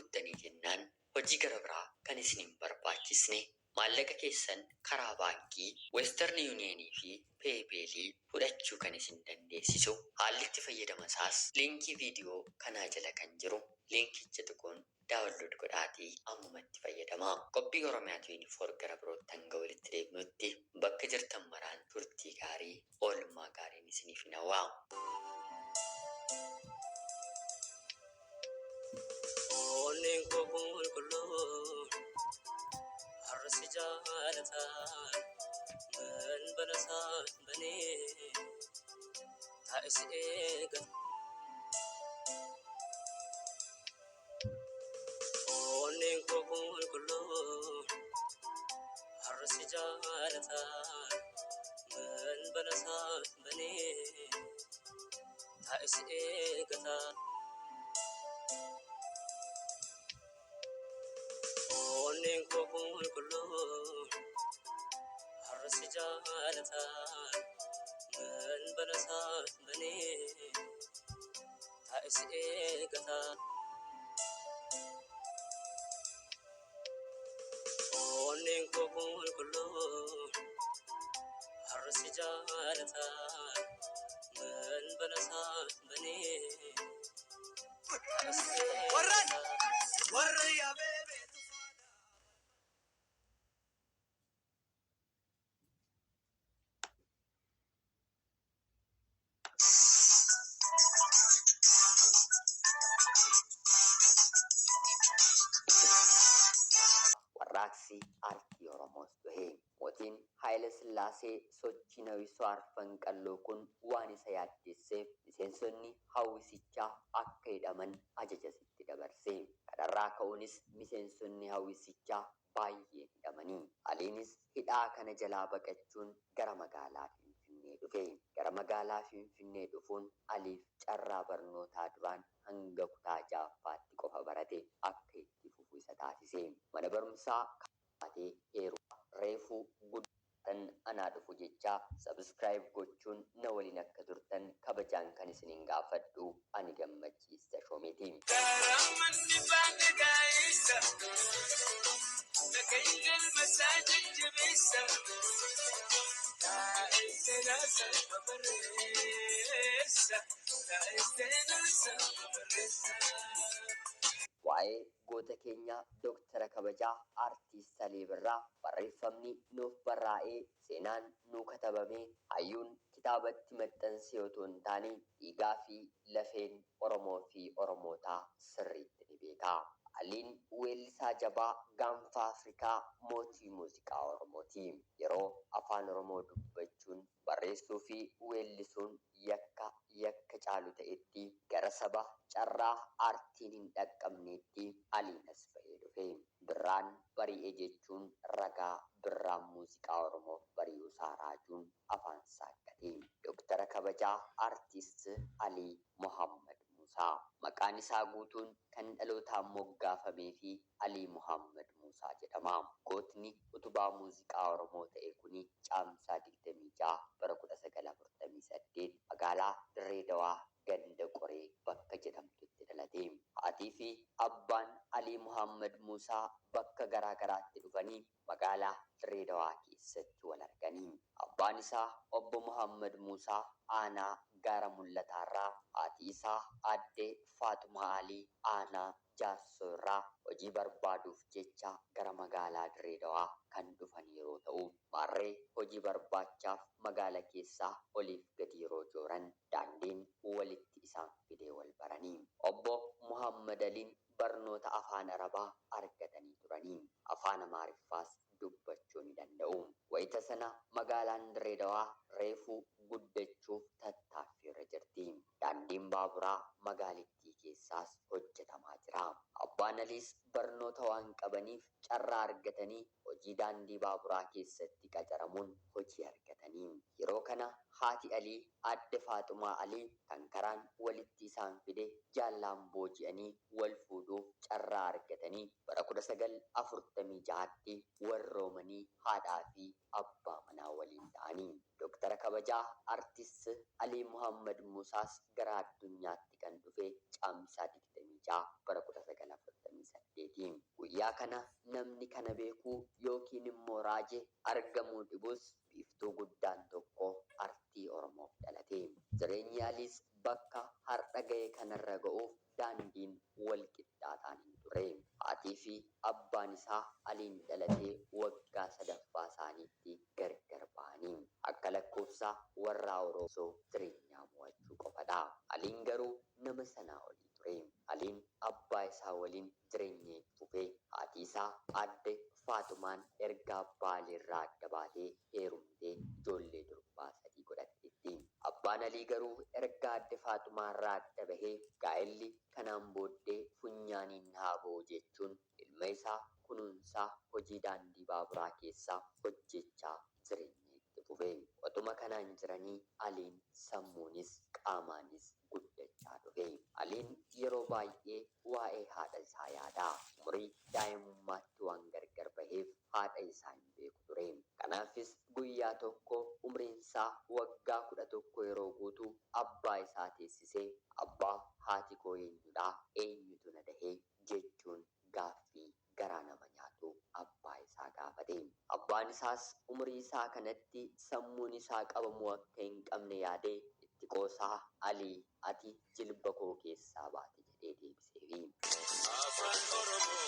guuttanii jennaan hojii gara biraa kan isin hin barbaachisne maallaqa keessan karaa baankii Western Union fi PayPal fudhachuu kan isin dandeessisu. Haalli itti fayyadama isaas liinkii viidiyoo kanaa jala kan jiru liinkicha tuquun daawunlood godhaatii ammumatti fayyadamaa. Qophii Oromiyaa 24 gara birootti hanga walitti deebinutti bakka jirtan maraan turtii gaarii oolmaa gaariin isiniif hawwaa. Onneen koo qulqulluu harsi jaalataa man balasaa banee taa'is eega. Onneen koo qulqulluu harsi jaalataa man balasaa banee taa'is eegataa. Onneen koo qulqulluu harsi jaalataa man balasaa banee taa'is eegataa. Onneen koo qulqulluu harsi jaalataa man balasaa banee taa'is eegataa. Warraaqsi aartii Oromoos du'e. Mootiin Haayile Sillaasee sochii Nawisoo Arfan Qalloo kun waan isa yaaddeesseef miseensonni hawwisichaa akka hidhaman ajaja itti dabarse. Kanarraa ka'uunis miseensonni hawwisichaa baay'ee hidhamanii. Aliinis hidhaa kana jalaa baqachuun gara magaalaa Finfinnee dhufe. Gara magaalaa Finfinnee dhufuun Aliif carraa barnootaa duraan hanga kutaa 6ffaatti qofa barate akka itti fufu isa taasise. Mana barumsaa kaatee heeruu reefuu guddatan anaa dhufu jechaa subscribe gochuun na waliin akka turtan kabajaan kan isiniin gaafadhu ani Gammachiis Tashoomeeti. Waa'ee goota keenya Dooktara kabajaa Aartiist Alii Birraa barreeffamni nuuf barraa'ee seenaan nuu katabamee hayyuun kitaabatti maxxansee otoo hin taane dhiigaa fi lafeen Oromoo fi Oromootaa sirriitti ni beeka. Aliin weellisaa jabaa gaanfa Afrikaa mootii muuziqaa Oromooti. Yeroo afaan Oromoo dubbachuun barreessuu fi weellisuun yakka caalu ta'etti gara saba carraa aartiin hin dhaqqabneetti Aliin as ba'ee dhufe. Birraan bari'e jechuun ragaa birraan muuziqaa Oromoof bari'uusaa raajuun afaan saaqqate. Dooktara kabajaa Aartiist Alii Muhammad Muusaa. Maqaan isaa guutuun kan dhalootaan moggaafamee fi Alii Muhammad Muusaa jedhama. Gootni utubaa muuziqaa Oromoo ta'e kuni caamsaa 26 bara 1948 magaalaa Dirree Dawaa ganda Qoree bakka jedhamtutti dhalate. Haatii fi abbaan Alii Muhammad Muusaa bakka garaa garaatti dhufanii magaalaa Dirree Dawaa keessatti wal arganii. Abbaan isaa obbo Muhammad Muusaa aanaa Gaara Mul'ataarraa, haati isaa aadde Faatumaa Alii aanaa Jaarsoo irraa hojii barbaaduuf jecha gara magaalaa Dirree Dawaa kan dhufan yeroo ta'u, maarree hojii barbaachaaf magaala keessaa oliif gadi yeroo jooran daandiin walitti isaan fidee wal baranii. Obbo Muhammad Aliin barnoota afaan Arabaa argatanii turanii. Afaan Amaariffaas dubbachuu ni danda'u. Wayita sana magaalaan Dirree Dawaa reefuu guddachuuf tattaaffii irra jirti. Daandiin baaburaa magaalittii keessaas hojjetamaa jira. Abbaan Aliis barnoota waan qabaniif carraa argatanii hojii daandii baaburaa keessatti qacaramuun hojii argatanii. Yeroo kana haati Alii aadde Faaxumaa Alii kan karaan walitti isaan fide jaallaan booji'anii wal fuudhuuf carraa argatanii bara 1946tti warroomanii haadhaa fi abbaa manaa waliin ta'anii. Dooktara kabajaa Aartiist Alii Muhammad Muusaas gara addunyaatti kan dhufe caamsaa 26 bara 1948 Guyyaa kana namni kana beekuu yookiin immoo raajee argamuu dhibus biiftuu guddaan tokko artii Oromoof dhalate. Jireenyi Aliis bakka har'a ga'e kanarra ga'uuf daandiin wal qixxaataan hin ture. Haatii fi abbaan isaa Aliin dhalatee waggaa 3ffaa isaaniitti gargar ba'anii. Akka lakkoofsa warra Oromoo jireenyaa mo'achuu qofadha. Aliin garuu nama sanaa olii ture. Aliin abbaa isaa waliin jireenya itti fufee haatii isaa aadde Faatumaan erga abbaa Aliirraa adda baatee heerumtee ijoollee durbaa 3 godhatteetti. Abbaan Alii garuu erga aadde Faatumaarraa adda bahee gaa'elli kanaan booddee funyaaniin haa ba'u jechuun ilma isaa kunuunsaa hojii daandii baaburaa keessaa hojjechaa jireenya itti fufe. Otuma kanaan jiranii Aliin sammuunis qaamaanis guddachaa dhufe. Aliin yeroo baay'ee waa'ee haadha isaa yaada. Umurii daa'imummaatti waan gargar baheef haadha isaa hin beeku ture. Kanaafis guyyaa tokko umriin isaa waggaa 11 yeroo guutu abbaa isaa teessisee abbaa haati koo eenyudha? Eenyutu na dahee? Jechuun gaaffii garaa nama nyaatu abbaa isaa gaafate. Abbaan isaas umurii isaa kanatti sammuun isaa qabamuu akka hin qabne yaadee itti qoosaa Alii ati jilba koo keessaa baate jedhee deebiseefi. Afaan Oromoo